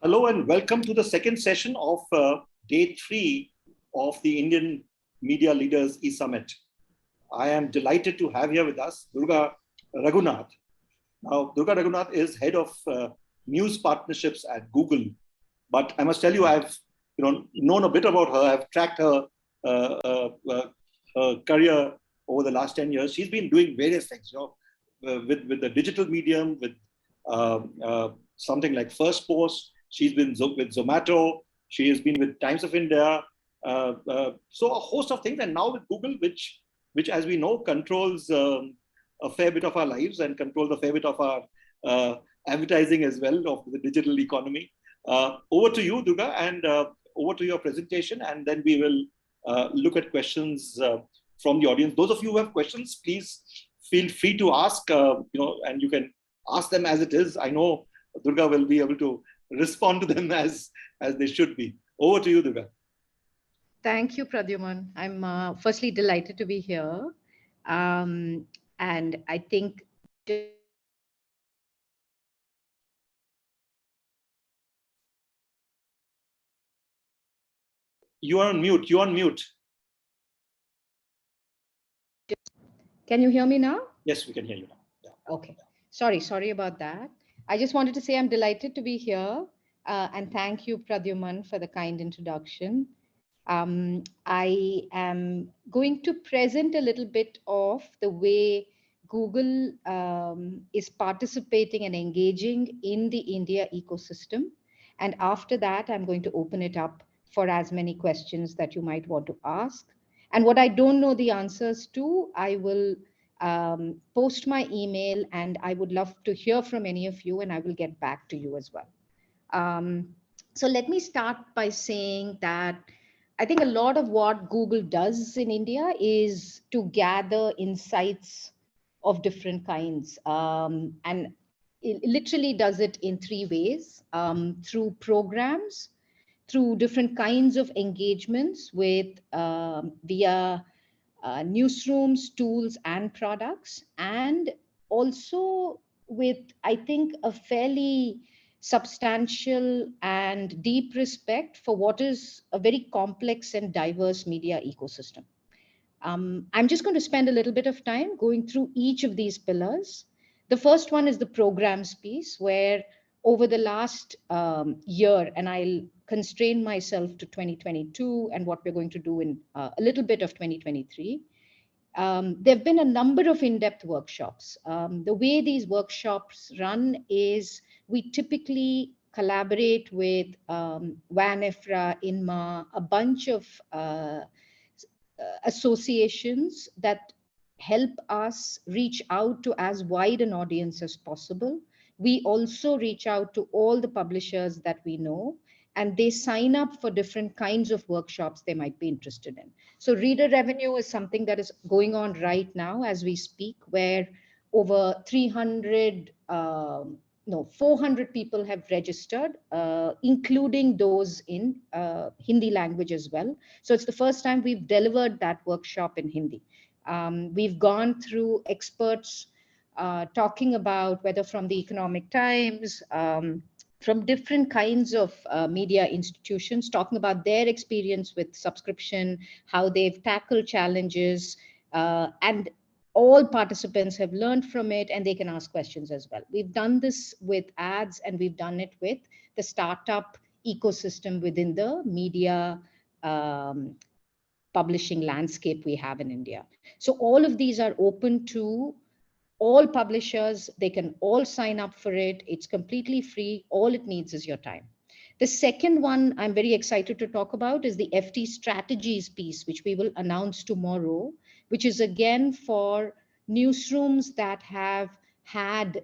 Hello and welcome to the second session of day 3 of the Indian Media Leaders E-Summit. I am delighted to have here with us Durga Raghunath. Now, Durga Raghunath is head of news partnerships at Google. But I must tell you, I've known a bit about her. I've tracked her career over the last 10 years. She's been doing various things, with the digital medium, with something like First Post. She's been with Zomato. She has been with Times of India. So a host of things. And now with Google, which as we know, controls a fair bit of our lives and controls a fair bit of our advertising as well of the digital economy. Over to you, Durga, and over to your presentation. And then we will look at questions from the audience. Those of you who have questions, please feel free to ask, and you can ask them as it is. I know Durga will be able to respond to them as they should be. Over to you, Durga. Thank you, Pradyuman. I'm firstly delighted to be here. And I think You are on mute. You're on mute. Can you hear me now? Yes, we can hear you now. Yeah. Okay. Sorry about that. I just wanted to say I'm delighted to be here. And thank you, Pradyuman, for the kind introduction. I am going to present a little bit of the way Google is participating and engaging in the India ecosystem. And after that, I'm going to open it up for as many questions that you might want to ask. And what I don't know the answers to, I will post my email, and I would love to hear from any of you, and I will get back to you as well. So let me start by saying that I think a lot of what Google does in India is to gather insights of different kinds. And it literally does it in 3 ways, through programs, through different kinds of engagements with via newsrooms, tools, and products, and also with, I think, a fairly substantial and deep respect for what is a very complex and diverse media ecosystem. I'm just going to spend a little bit of time going through each of these pillars. The first one is the programs piece, where over the last year, and I'll constrain myself to 2022 and what we're going to do in a little bit of 2023. There have been a number of in-depth workshops. The way these workshops run is we typically collaborate with WAN-IFRA, INMA, a bunch of associations that help us reach out to as wide an audience as possible. We also reach out to all the publishers that we know, and they sign up for different kinds of workshops they might be interested in. So reader revenue is something that is going on right now as we speak, where over 400 people have registered, including those in Hindi language as well. So it's the first time we've delivered that workshop in Hindi. We've gone through experts talking about, whether from the Economic Times, from different kinds of media institutions, talking about their experience with subscription, how they've tackled challenges, and all participants have learned from it, and they can ask questions as well. We've done this with ads, and we've done it with the startup ecosystem within the media publishing landscape we have in India. So all of these are open to all publishers. They can all sign up for it. It's completely free. All it needs is your time. The second one I'm very excited to talk about is the FT strategies piece, which we will announce tomorrow, which is again for newsrooms that have had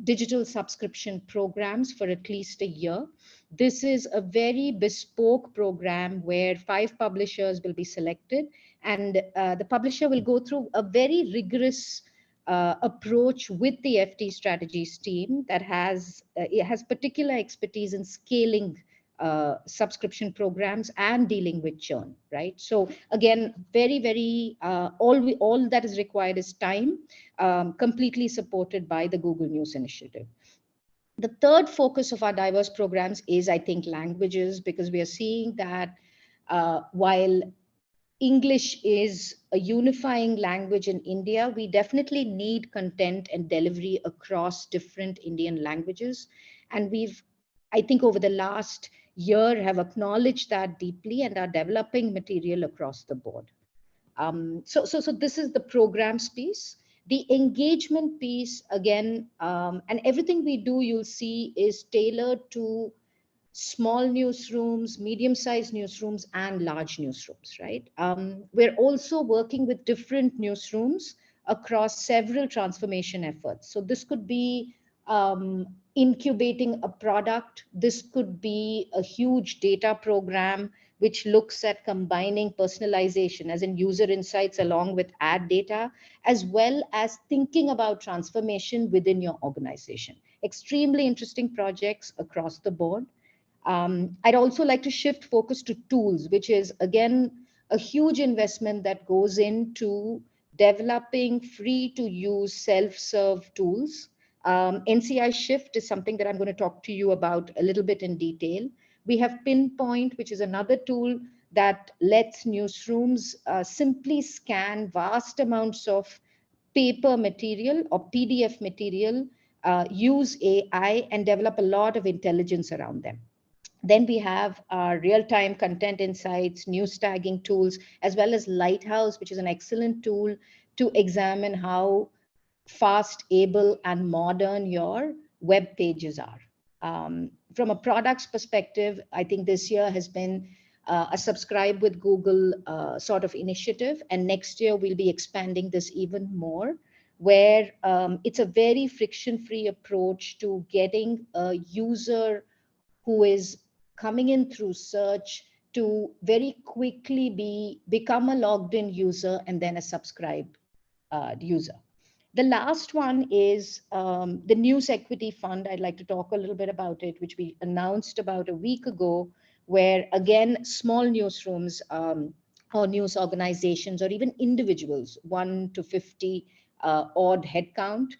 digital subscription programs for at least a year. This is a very bespoke program where 5 publishers will be selected, and the publisher will go through a very rigorous approach with the FT strategies team that has particular expertise in scaling subscription programs and dealing with churn, right? So again, very all that is required is time, completely supported by the Google News Initiative. The third focus of our diverse programs is, I think, languages, because we are seeing that while English is a unifying language in India, we definitely need content and delivery across different Indian languages. And we've, I think, over the last year have acknowledged that deeply and are developing material across the board. So this is the programs piece. The engagement piece, again, and everything we do, you'll see, is tailored to small newsrooms, medium-sized newsrooms, and large newsrooms, right? We're also working with different newsrooms across several transformation efforts. So this could be incubating a product. This could be a huge data program which looks at combining personalization, as in user insights, along with ad data, as well as thinking about transformation within your organization. Extremely interesting projects across the board. I'd also like to shift focus to tools, which is, again, a huge investment that goes into developing free to use self-serve tools. NCI Shift is something that I'm going to talk to you about a little bit in detail. We have Pinpoint, which is another tool that lets newsrooms simply scan vast amounts of paper material or PDF material, use AI, and develop a lot of intelligence around them. Then we have our real-time content insights, news tagging tools, as well as Lighthouse, which is an excellent tool to examine how fast, able, and modern your web pages are. From a products perspective, I think this year has been a subscribe with Google sort of initiative, and next year we'll be expanding this even more, where it's a very friction-free approach to getting a user who is coming in through search to very quickly become a logged in user and then a subscribed user. The last one is the News Equity Fund. I'd like to talk a little bit about it, which we announced about a week ago, where, again, small newsrooms or news organizations, or even individuals, 1 to 50 odd headcount,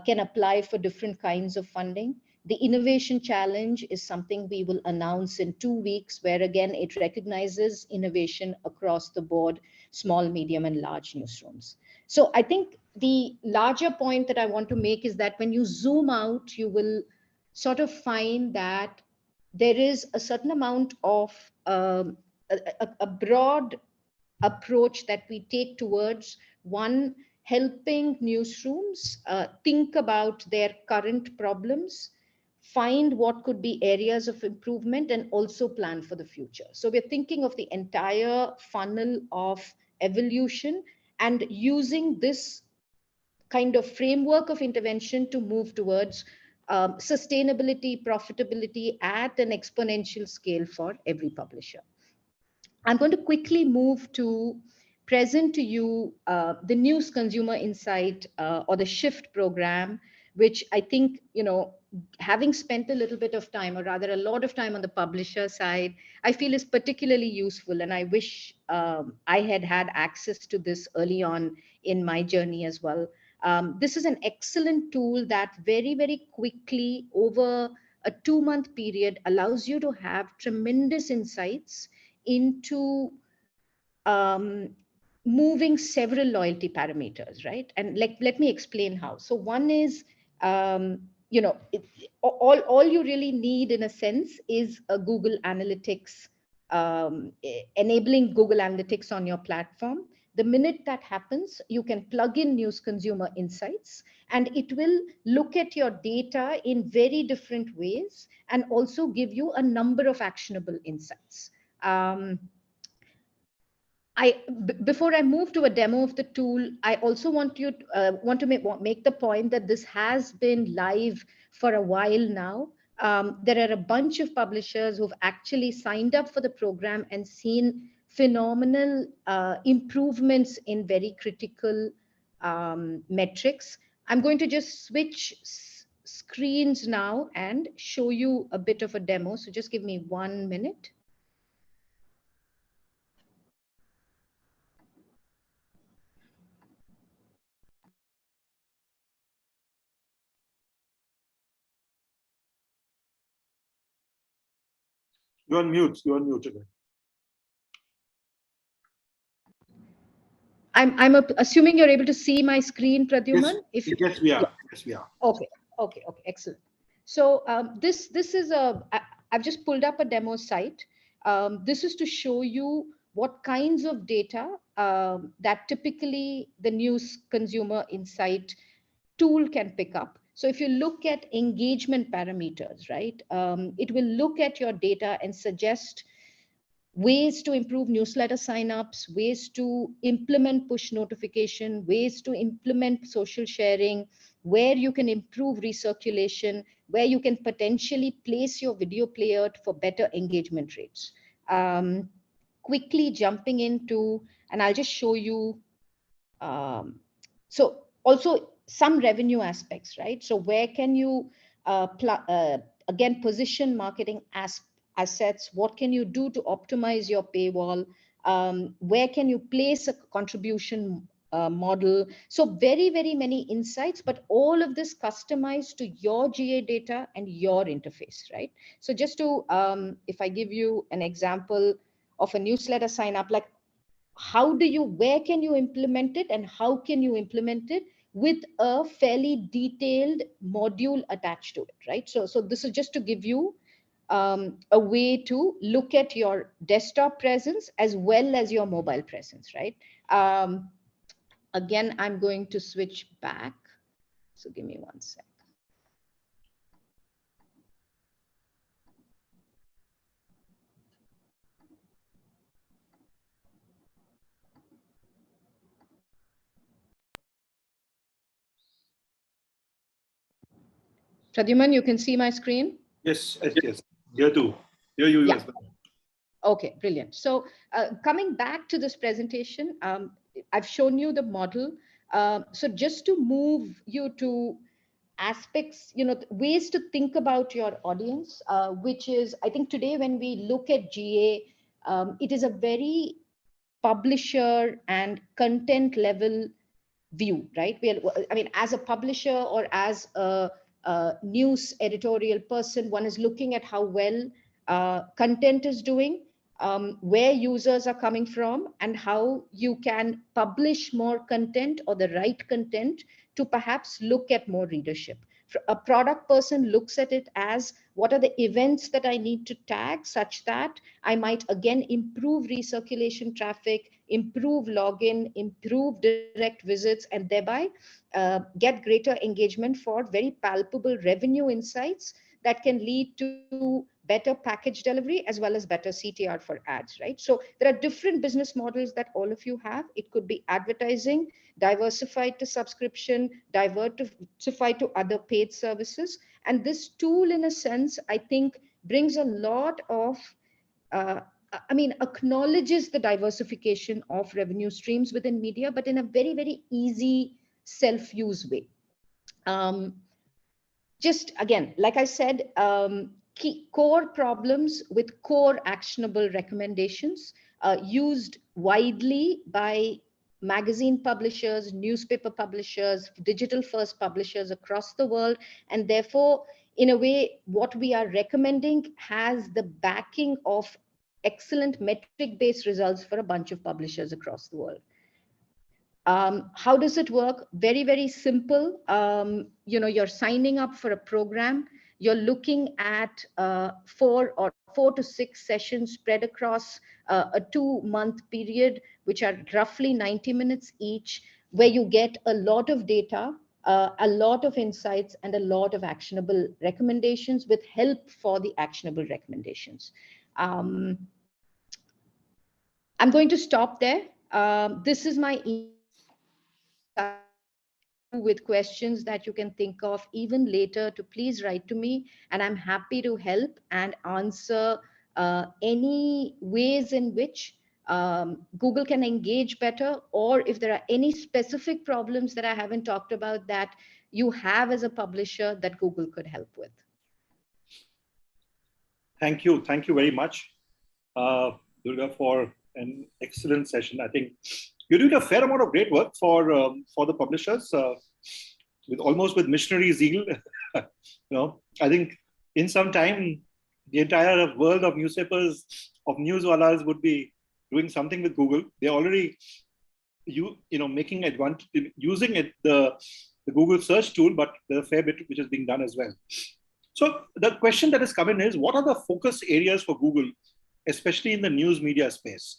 can apply for different kinds of funding. The Innovation Challenge is something we will announce in 2 weeks, where, again, it recognizes innovation across the board, small, medium, and large newsrooms. So I think the larger point that I want to make is that when you zoom out, you will sort of find that there is a certain amount of a broad approach that we take towards, one, helping newsrooms think about their current problems, find what could be areas of improvement, and also plan for the future. So we're thinking of the entire funnel of evolution and using this kind of framework of intervention to move towards sustainability, profitability at an exponential scale for every publisher. I'm going to quickly move to present to you the News Consumer Insight or the SHIFT program, which I think, having spent a little bit of time, or rather a lot of time on the publisher side, I feel is particularly useful. And I wish I had had access to this early on in my journey as well. This is an excellent tool that very, very quickly, over a 2-month period, allows you to have tremendous insights into moving several loyalty parameters, right? And let me explain how. So one is, all you really need, in a sense, is a Google Analytics, enabling Google Analytics on your platform. The minute that happens, you can plug in News Consumer Insights, and it will look at your data in very different ways and also give you a number of actionable insights. Before I move to a demo of the tool, I also want to make the point that this has been live for a while now. There are a bunch of publishers who've actually signed up for the program and seen phenomenal improvements in very critical metrics. I'm going to just switch screens now and show you a bit of a demo. So just give me 1 minute. You're on mute. You're on mute again. I'm assuming you're able to see my screen, Pradyuman. Yes, yes, we are. Yeah. Yes, we are. Okay, excellent. So this is I've just pulled up a demo site. This is to show you what kinds of data that typically the news consumer insight tool can pick up. So if you look at engagement parameters, right, it will look at your data and suggest ways to improve newsletter signups, ways to implement push notification, ways to implement social sharing, where you can improve recirculation, where you can potentially place your video player for better engagement rates. Quickly jumping into, and I'll just show you. So also some revenue aspects, right? So where can you again position marketing assets? What can you do to optimize your paywall? Where can you place a contribution model? So very many insights, but all of this customized to your GA data and your interface, right? So just to if I give you an example of a newsletter sign up, like where can you implement it and how can you implement it with a fairly detailed module attached to it, right? So this is just to give you a way to look at your desktop presence as well as your mobile presence, right? Again, I'm going to switch back. So give me one sec. Pradyuman, you can see my screen? Yes, yes. Here too. Here you as well. Okay, brilliant. So coming back to this presentation, I've shown you the model. So just to move you to aspects, ways to think about your audience, which is, I think today when we look at GA, it is a very publisher and content level view, right? I mean, as a publisher or as a news editorial person, one is looking at how well content is doing, where users are coming from, and how you can publish more content or the right content to perhaps look at more readership. A product person looks at it as what are the events that I need to tag such that I might again improve recirculation traffic, improve login, improve direct visits, and thereby get greater engagement for very palpable revenue insights that can lead to better package delivery as well as better CTR for ads, right? So there are different business models that all of you have. It could be advertising, diversified to subscription, diversified to other paid services. And this tool, in a sense, I think brings a lot of acknowledges the diversification of revenue streams within media, but in a very easy self-use way. Just again, like I said, key core problems with core actionable recommendations used widely by magazine publishers, newspaper publishers, digital first publishers across the world. And therefore, in a way, what we are recommending has the backing of excellent metric-based results for a bunch of publishers across the world. How does it work? Very simple. You're signing up for a program. You're looking at 4 to 6 sessions spread across a 2-month period, which are roughly 90 minutes each, where you get a lot of data, a lot of insights, and a lot of actionable recommendations with help for the actionable recommendations. I'm going to stop there. This is my email with questions that you can think of even later to please write to me, and I'm happy to help and answer any ways in which Google can engage better, or if there are any specific problems that I haven't talked about that you have as a publisher that Google could help with. Thank you very much, Durga, for an excellent session. I think you did a fair amount of great work for the publishers with missionary zeal. I think in some time the entire world of newspapers, of newswallas would be doing something with Google. They're already making advantage, using the Google search tool, but there's a fair bit which is being done as well. So the question that has come in is, what are the focus areas for Google, especially in the news media space?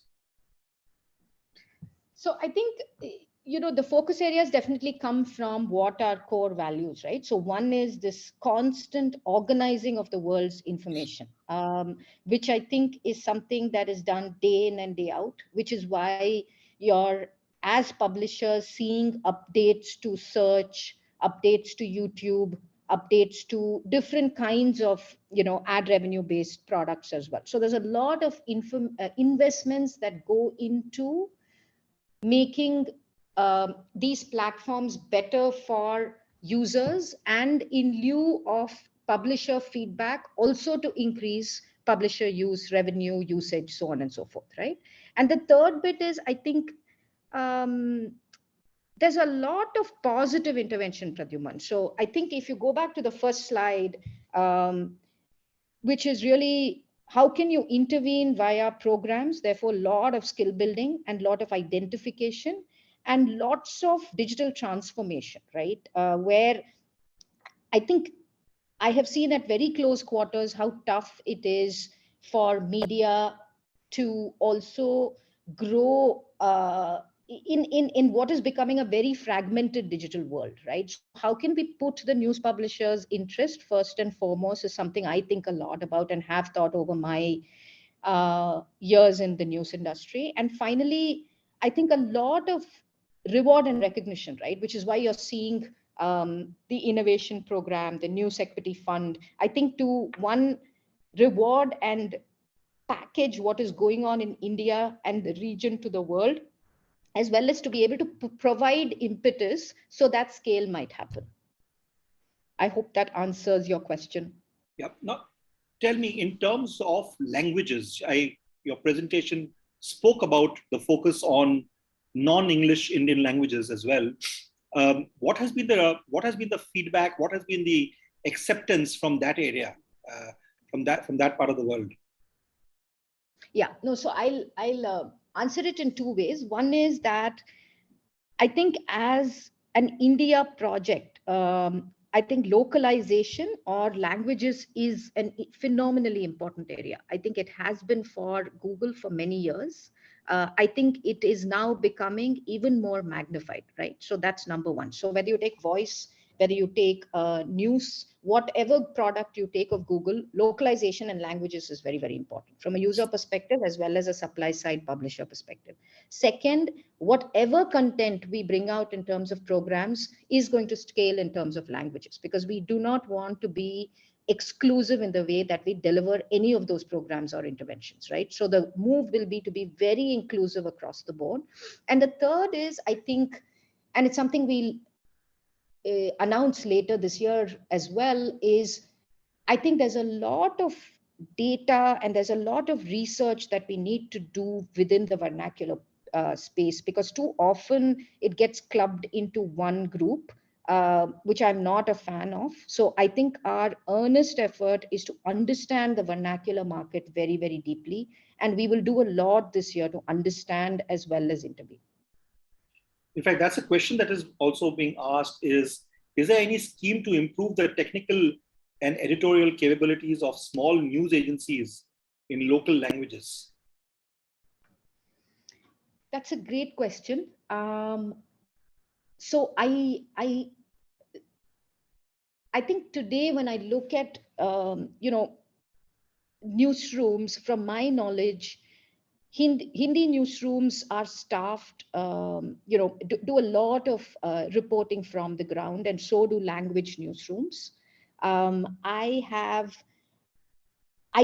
So I think, the focus areas definitely come from what are core values, right? So one is this constant organizing of the world's information, which I think is something that is done day in and day out, which is why you're, as publishers, seeing updates to search, updates to YouTube, updates to different kinds of, ad revenue based products as well. So there's a lot of investments that go into making these platforms better for users, and in lieu of publisher feedback, also to increase publisher use, revenue, usage, so on and so forth, right? And the third bit is, I think, there's a lot of positive intervention, Pradyuman. So I think if you go back to the first slide, which is really how can you intervene via programs, therefore a lot of skill building and lot of identification and lots of digital transformation, right? Where I think I have seen at very close quarters how tough it is for media to also grow in what is becoming a very fragmented digital world, right? So how can we put the news publishers' interest first and foremost is something I think a lot about and have thought over my years in the news industry. And finally, I think a lot of reward and recognition, right? Which is why you're seeing the innovation program, the news equity fund, I think to one, reward and package what is going on in India and the region to the world, as well as to be able to provide impetus so that scale might happen. I hope that answers your question. Yeah. Now, tell me, in terms of languages, your presentation spoke about the focus on non-English Indian languages as well. What has been the feedback? What has been the acceptance from that area, from that part of the world? Yeah, no. So I'll answer it in two ways. One is that I think as an India project, I think localization or languages is a phenomenally important area. I think it has been for Google for many years. I think it is now becoming even more magnified, right? So that's number one. So whether you take voice, whether you take news, whatever product you take of Google, localization and languages is very, very important from a user perspective as well as a supply side publisher perspective. Second, whatever content we bring out in terms of programs is going to scale in terms of languages, because we do not want to be exclusive in the way that we deliver any of those programs or interventions, right? So the move will be to be very inclusive across the board. And the third is, I think, and it's something we'll announce later this year as well, is I think there's a lot of data and there's a lot of research that we need to do within the vernacular space, because too often it gets clubbed into one group, which I'm not a fan of. So I think our earnest effort is to understand the vernacular market very, very deeply. And we will do a lot this year to understand as well as intervene. In fact, that's a question that is also being asked is there any scheme to improve the technical and editorial capabilities of small news agencies in local languages? That's a great question. So I think today when I look at, newsrooms, from my knowledge, Hindi newsrooms are staffed, do a lot of reporting from the ground, and so do language newsrooms. I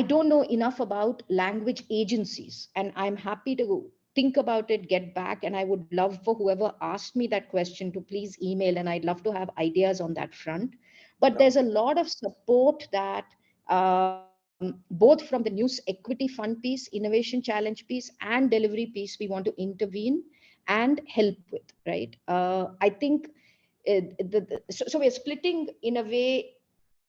don't know enough about language agencies, and I'm happy to think about it, get back, and I would love for whoever asked me that question to please email, and I'd love to have ideas on that front. But there's a lot of support that both from the News Equity Fund piece, Innovation Challenge piece, and delivery piece, we want to intervene and help with, right? I think so we're splitting in a way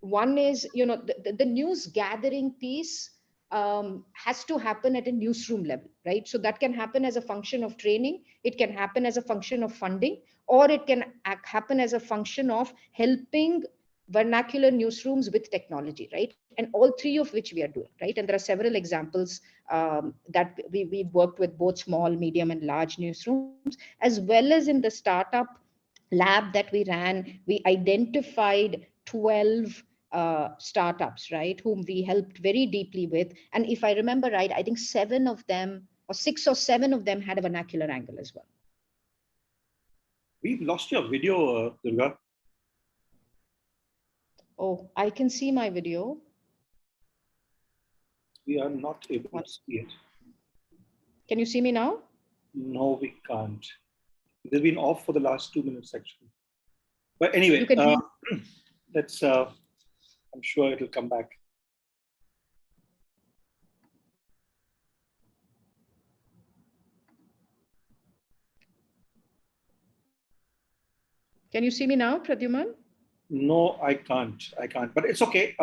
one is, the news gathering piece has to happen at a newsroom level, right? So that can happen as a function of training, it can happen as a function of funding, or it can happen as a function of helping vernacular newsrooms with technology, right? And all three of which we are doing, right? And there are several examples that we've worked with both small, medium, and large newsrooms, as well as in the startup lab that we ran. We identified 12 startups, right, whom we helped very deeply with. And if I remember right, I think 7 of them, or 6 or 7 of them, had a vernacular angle as well. We've lost your video, Durga. Oh, I can see my video. We are not able to see it. Can you see me now? No, we can't. It has been off for the last 2 minutes, actually. But anyway, You can let's. I'm sure it'll come back. Can you see me now, Pradyuman? No, I can't. I can't. But it's okay.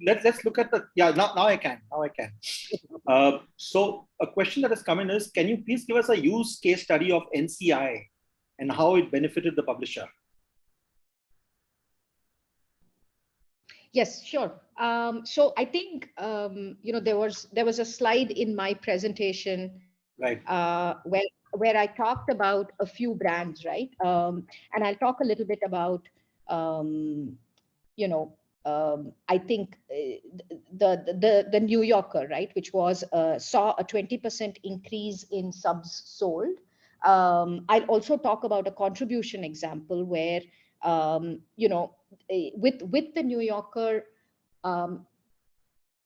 Let's look at the. Yeah, now I can. Now I can. So a question that has come in is: can you please give us a use case study of NCI and how it benefited the publisher? Yes, sure. So I think there was a slide in my presentation, Right. Where I talked about a few brands, right? And I'll talk a little bit about I think the New Yorker, right, which was saw a 20% increase in subs sold. I'll also talk about a contribution example where with the New Yorker,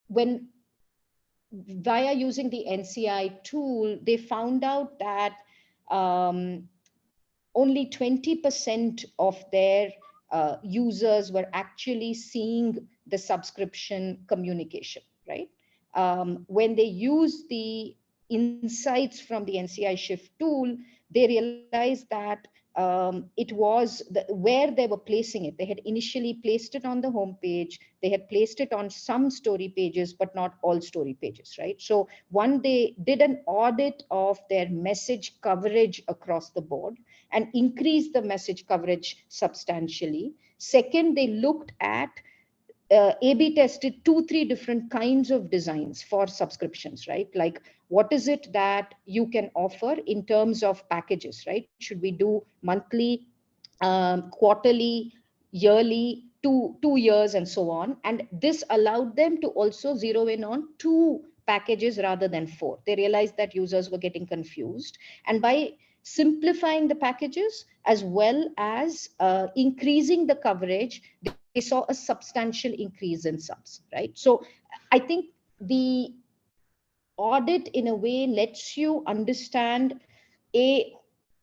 when via using the NCI tool, they found out that only 20% of their users were actually seeing the subscription communication, right? When they use the insights from the NCI Shift tool, they realized that it was where they were placing it. They had initially placed it on the homepage, they had placed it on some story pages, but not all story pages, right? So one, they did an audit of their message coverage across the board and increased the message coverage substantially. Second, they looked at A/B tested 2-3 different kinds of designs for subscriptions, right? Like, what is it that you can offer in terms of packages, right? Should we do monthly, quarterly, yearly, 2 years, and so on? And this allowed them to also zero in on 2 packages rather than 4. They realized that users were getting confused. And by simplifying the packages as well as increasing the coverage, they saw a substantial increase in subs, right? So I think the audit in a way lets you understand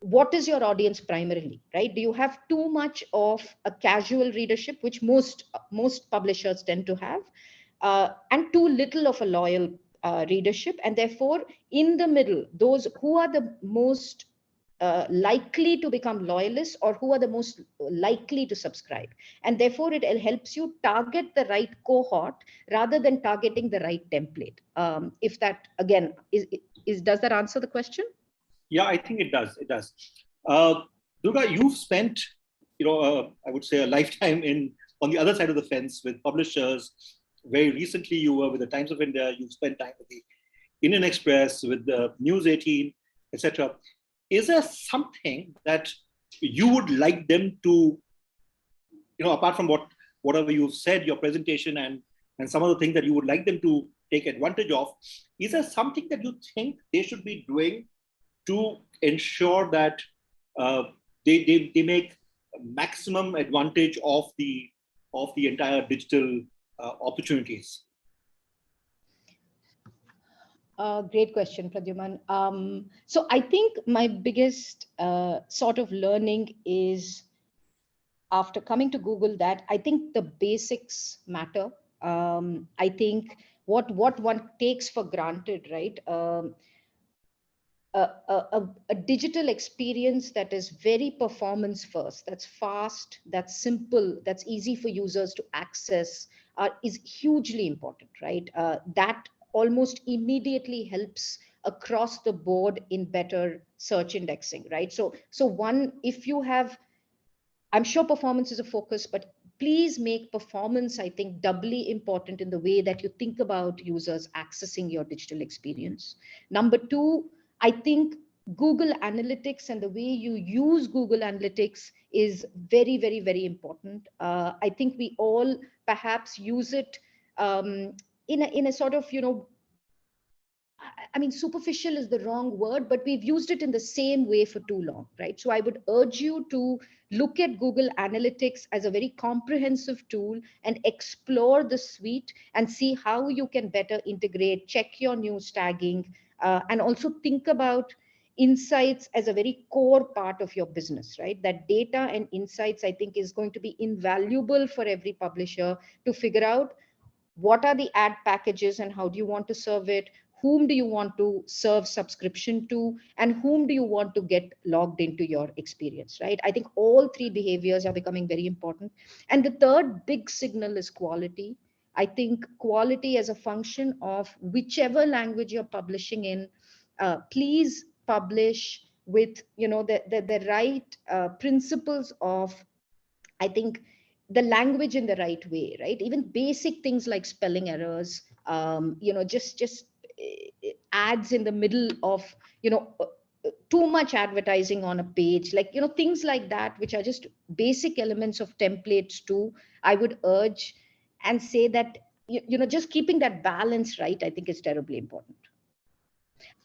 what is your audience primarily, right? Do you have too much of a casual readership, which most publishers tend to have, and too little of a loyal readership? And therefore, in the middle, those who are the most likely to become loyalists, or who are the most likely to subscribe. And therefore, it helps you target the right cohort rather than targeting the right template. If that, again, does that answer the question? Yeah, I think it does. It does. Durga, you've spent, I would say, a lifetime on the other side of the fence with publishers. Very recently, you were with the Times of India. You've spent time with the Indian Express, with the News 18, etc. Is there something that you would like them to, apart from whatever you've said, your presentation and some of the things that you would like them to take advantage of, is there something that you think they should be doing to ensure that they make maximum advantage of the entire digital opportunities? Great question, Pradyuman. So I think my biggest sort of learning is, after coming to Google, that I think the basics matter. I think what one takes for granted, right? a digital experience that is very performance first, that's fast, that's simple, that's easy for users to access, is hugely important, right? That almost immediately helps across the board in better search indexing, right? So one, if you have, I'm sure performance is a focus, but please make performance, I think, doubly important in the way that you think about users accessing your digital experience. Number two, I think Google Analytics and the way you use Google Analytics is very, very, very important. I think we all perhaps use it in a sort of, I mean, superficial is the wrong word, but we've used it in the same way for too long, right? So I would urge you to look at Google Analytics as a very comprehensive tool and explore the suite and see how you can better integrate, check your news tagging, and also think about insights as a very core part of your business, right? That data and insights, I think, is going to be invaluable for every publisher to figure out what are the ad packages and how do you want to serve it, whom do you want to serve subscription to, and whom do you want to get logged into your experience, right? I think all three behaviors are becoming very important. And the third big signal is quality. I think quality as a function of whichever language you're publishing in, please publish with the right principles of, I think, the language in the right way, right? Even basic things like spelling errors, just ads in the middle of, too much advertising on a page, like, things like that, which are just basic elements of templates too. I would urge and say that, just keeping that balance right, I think is terribly important.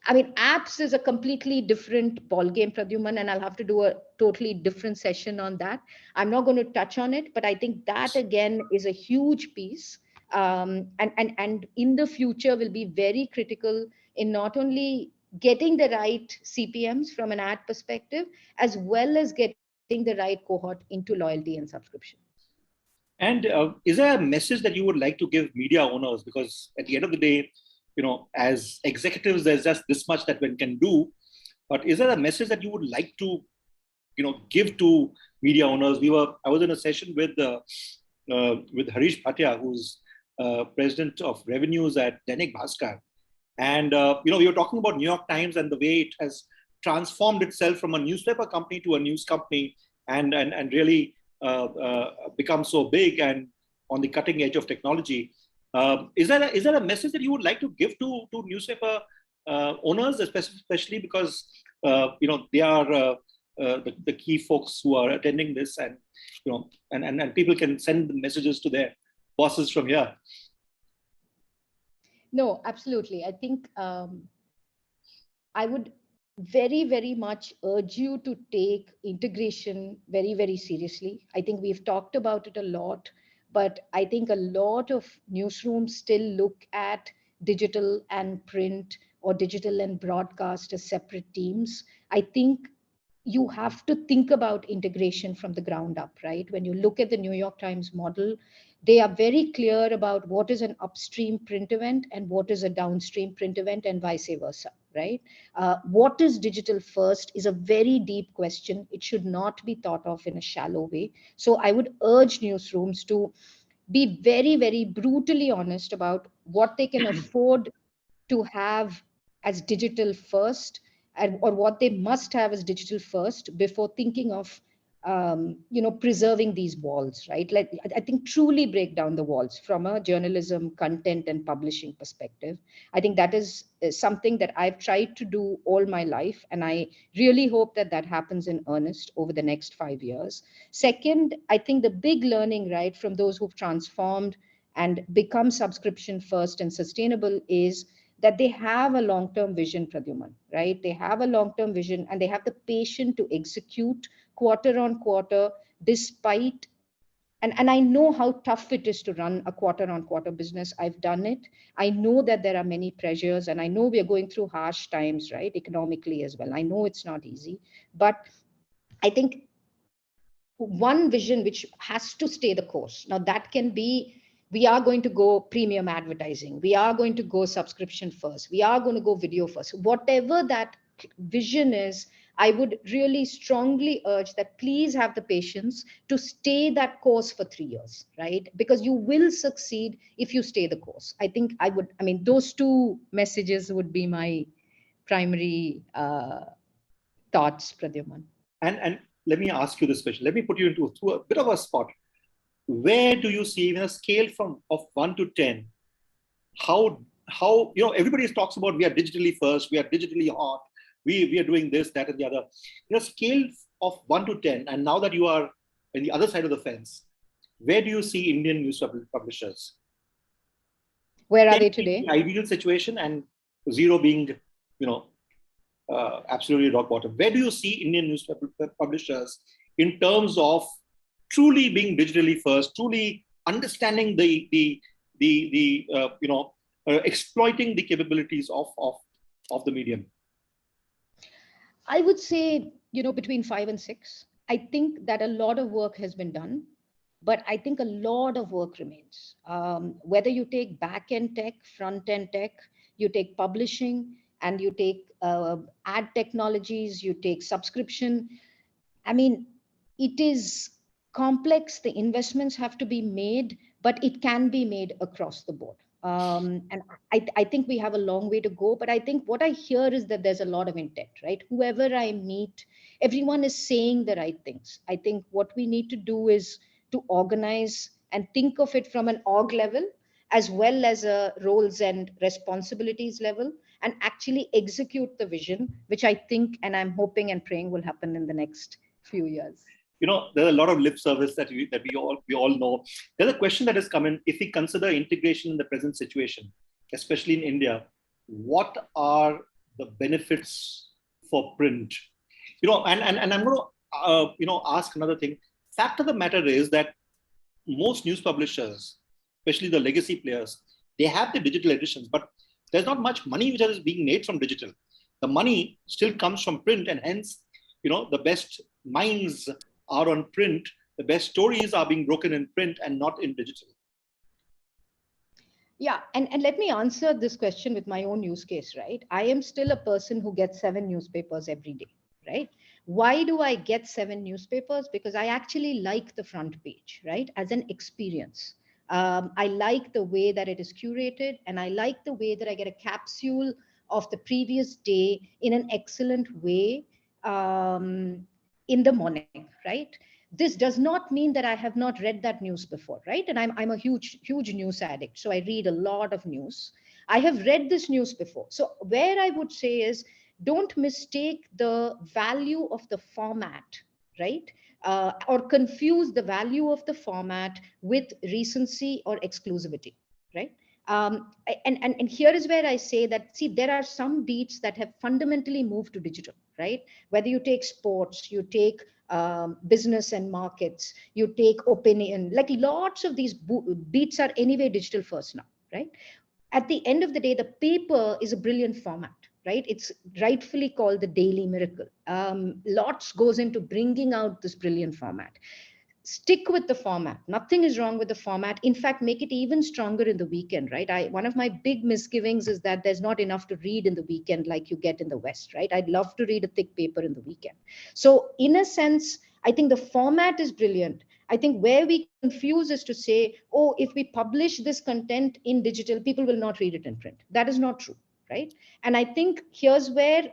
I mean, apps is a completely different ballgame, Pradyuman, and I'll have to do a totally different session on that. I'm not going to touch on it, but I think that again is a huge piece, and in the future will be very critical in not only getting the right CPMs from an ad perspective, as well as getting the right cohort into loyalty and subscription. And is there a message that you would like to give media owners? Because at the end of the day, as executives, there's just this much that one can do. But is there a message that you would like to, give to media owners? I was in a session with Harish Bhatia, who's president of revenues at Dainik Bhaskar, and we were talking about New York Times and the way it has transformed itself from a newspaper company to a news company, and really become so big and on the cutting edge of technology. Is there a message that you would like to give to newspaper owners, especially because they are the key folks who are attending this, and and people can send messages to their bosses from here? No, absolutely. I think I would very, very much urge you to take integration very, very seriously. I think we've talked about it a lot, but I think a lot of newsrooms still look at digital and print or digital and broadcast as separate teams. I think you have to think about integration from the ground up, right? When you look at the New York Times model, they are very clear about what is an upstream print event and what is a downstream print event, and vice versa, right? What is digital first is a very deep question. It should not be thought of in a shallow way. So I would urge newsrooms to be very, very brutally honest about what they can afford to have as digital first, or what they must have as digital first before thinking of preserving these walls, right? Like, I think truly break down the walls from a journalism, content, and publishing perspective. I think that is something that I've tried to do all my life, and I really hope that that happens in earnest over the next 5 years. Second, I think the big learning, right, from those who've transformed and become subscription first and sustainable is that they have a long-term vision, Pradyuman, right? They have a long-term vision and they have the patience to execute quarter on quarter, despite, and I know how tough it is to run a quarter on quarter business. I've done it. I know that there are many pressures, and I know we are going through harsh times, right? Economically as well. I know it's not easy, but I think one vision which has to stay the course. Now that can be, we are going to go premium advertising. We are going to go subscription first. We are going to go video first. Whatever that vision is, I would really strongly urge that please have the patience to stay that course for 3 years, right? Because you will succeed if you stay the course. I mean, those two messages would be my primary thoughts, Pradyuman. And let me ask you this question. Let me put you into a bit of a spot. Where do you see, in a scale of 1 to 10, how everybody talks about we are digitally first, we are digitally hot, we are doing this, that, and the other. Scale of 1 to 10, and now that you are on the other side of the fence, where do you see Indian news publishers? Where are they today? The ideal situation, and 0 being, absolutely rock bottom. Where do you see Indian news publishers in terms of truly being digitally first, truly understanding exploiting the capabilities of the medium? I would say, between 5 and 6. I think that a lot of work has been done, but I think a lot of work remains. Whether you take back-end tech, front-end tech, you take publishing, and you take ad technologies, you take subscription. I mean, it is complex. The investments have to be made, but it can be made across the board. And I think we have a long way to go, but I think what I hear is that there's a lot of intent, right? Whoever I meet, everyone is saying the right things. I think what we need to do is to organize and think of it from an org level as well as a roles and responsibilities level, and actually execute the vision, which I think and I'm hoping and praying will happen in the next few years. There's a lot of lip service that we all know. There's a question that has come in. If we consider integration in the present situation, especially in India, what are the benefits for print? And I'm going to ask another thing. Fact of the matter is that most news publishers, especially the legacy players, they have the digital editions, but there's not much money which is being made from digital. The money still comes from print, and hence, the best minds are on print. The best stories are being broken in print and not in digital. Yeah, and let me answer this question with my own use case, right? I am still a person who gets 7 newspapers every day, right? Why do I get 7 newspapers? Because I actually like the front page, right? As an experience. I like the way that it is curated, and I like the way that I get a capsule of the previous day in an excellent way in the morning, right? This does not mean that I have not read that news before, right? And I'm a huge news addict, so I read a lot of news. I have read this news before. So where I would say is, don't mistake the value of the format, right? Or confuse the value of the format with recency or exclusivity, right? And here is where I say that, see, there are some beats that have fundamentally moved to digital, right? Whether you take sports, you take business and markets, you take opinion, like lots of these beats are anyway digital first now, right? At the end of the day, the paper is a brilliant format, right? It's rightfully called the daily miracle. Lots goes into bringing out this brilliant format. Stick with the format. Nothing is wrong with the format. In fact, make it even stronger in the weekend, right? One of my big misgivings is that there's not enough to read in the weekend like you get in the West, right? I'd love to read a thick paper in the weekend. So in a sense, I think the format is brilliant. I think where we confuse is to say, oh, if we publish this content in digital, people will not read it in print. That is not true, right? And I think here's where,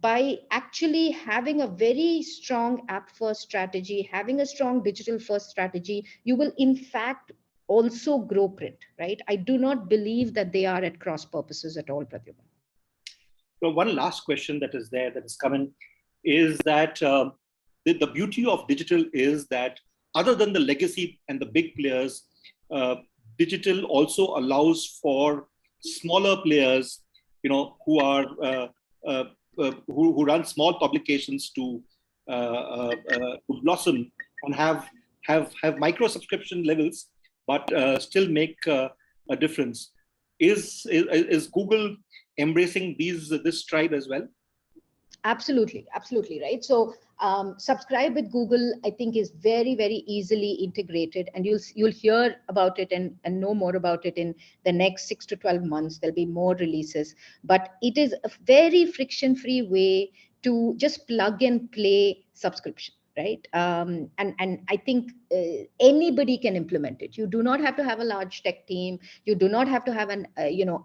by actually having a very strong app first strategy, having a strong digital first strategy, you will in fact also grow print, right? I do not believe that they are at cross purposes at all, Pradyuman. So one last question that is there, that is coming, is that the beauty of digital is that other than the legacy and the big players, digital also allows for smaller players, who are who run small publications to blossom and have micro subscription levels, but still make a difference. Is Google embracing this tribe as well? Absolutely, right? So Subscribe with Google, I think, is very, very easily integrated, and you'll hear about it and know more about it in the next 6 to 12 months. There'll be more releases, but it is a very friction-free way to just plug and play subscription, right? And I think anybody can implement it. You do not have to have a large tech team. You do not have to have an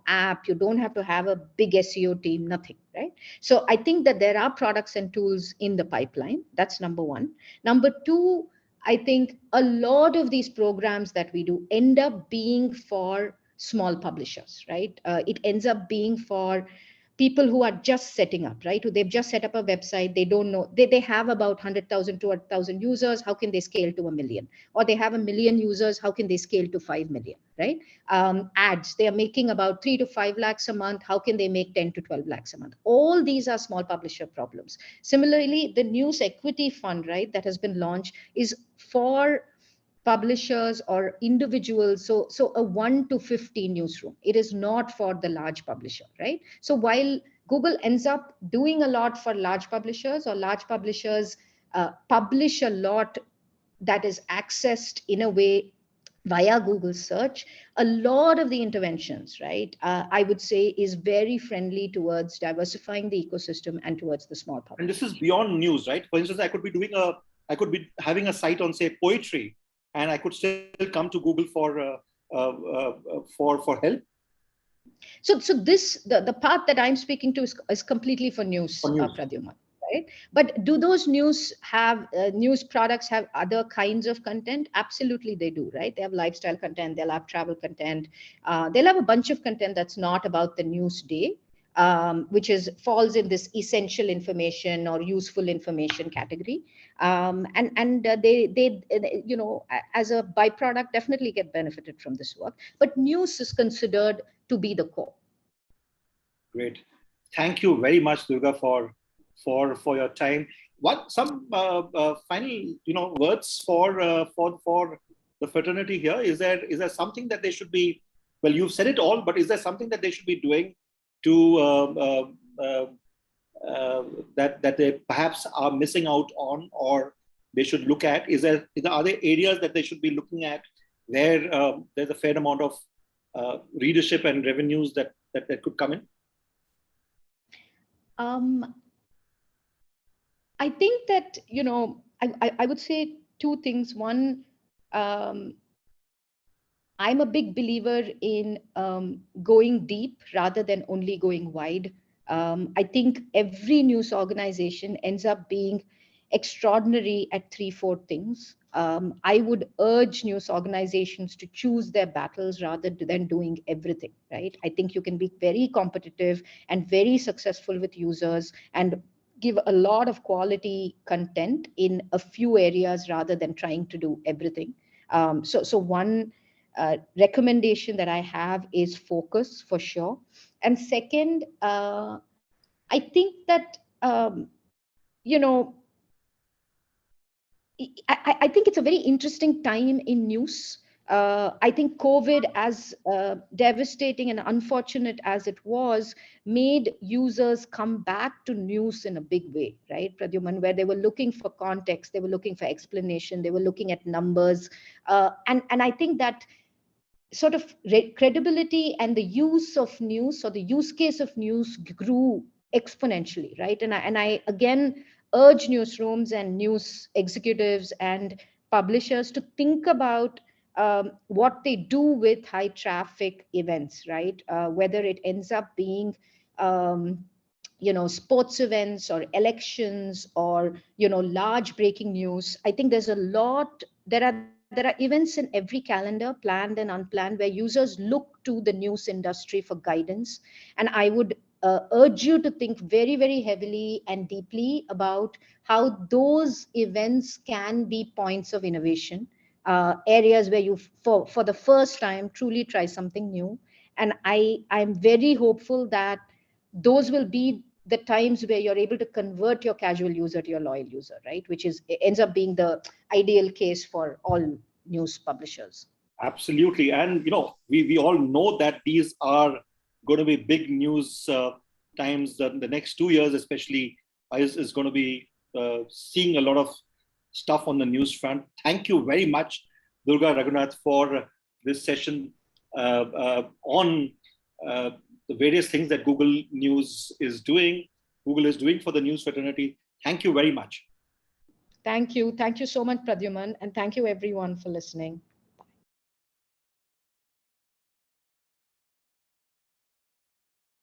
app. You don't have to have a big SEO team. Nothing, right? So I think that there are products and tools in the pipeline. That's number one. Number two, I think a lot of these programs that we do end up being for small publishers, right? It ends up being for people who are just setting up, right? Who they've just set up a website. They don't know, they have about 100,000 to 1,000 users. How can they scale to 1 million? Or they have 1 million users. How can they scale to 5 million, right? Ads, they are making about 3 to 5 lakhs a month. How can they make 10 to 12 lakhs a month? All these are small publisher problems. Similarly, the news equity fund, right, that has been launched is for publishers or individuals, so a 1 to 50 newsroom. It is not for the large publisher, right? So while Google ends up doing a lot for large publishers, or large publishers publish a lot that is accessed in a way via Google search, a lot of the interventions, right, I would say is very friendly towards diversifying the ecosystem and towards the small public. And this is beyond news, right? For instance, I could be having a site on, say, poetry, and I could still come to Google for help. So this the part that I'm speaking to is completely for news, Pradyuman, right? But do those news products have other kinds of content? Absolutely, they do, right? They have lifestyle content, they'll have travel content, they'll have a bunch of content that's not about the news day, which falls in this essential information or useful information category, and they as a byproduct definitely get benefited from this work. But news is considered to be the core. Great, thank you very much, Durga, for your time. Some final words for the fraternity here? Is there something that they should be? Well, you've said it all, but is there something that they should be doing to that they perhaps are missing out on, or they should look at? Are there areas that they should be looking at where there's a fair amount of readership and revenues that could come in? I think that, I would say two things. One, I'm a big believer in going deep rather than only going wide. I think every news organization ends up being extraordinary at 3-4 things. I would urge news organizations to choose their battles rather than doing everything, right? I think you can be very competitive and very successful with users and give a lot of quality content in a few areas rather than trying to do everything. So one recommendation that I have is focus, for sure. And second, I think that, I think it's a very interesting time in news. I think COVID, as devastating and unfortunate as it was, made users come back to news in a big way, right, Pradyuman, where they were looking for context, they were looking for explanation, they were looking at numbers. And I think that sort of credibility and the use of news, or the use case of news, grew exponentially, right? And I again urge newsrooms and news executives and publishers to think about what they do with high traffic events, right? Whether it ends up being sports events or elections or large breaking news. I think there's a lot. There are events in every calendar, planned and unplanned, where users look to the news industry for guidance. And I would urge you to think very, very heavily and deeply about how those events can be points of innovation, areas where you, for the first time, truly try something new. And I'm very hopeful that those will be the times where you're able to convert your casual user to your loyal user, right? Which ends up being the ideal case for all news publishers. Absolutely. And, we all know that these are going to be big news times. The next 2 years, especially, is going to be seeing a lot of stuff on the news front. Thank you very much, Durga, Raghunath, for this session on the various things that Google News is doing, Google is doing for the news fraternity. Thank you very much. Thank you. Thank you so much, Pradyuman. And thank you everyone for listening.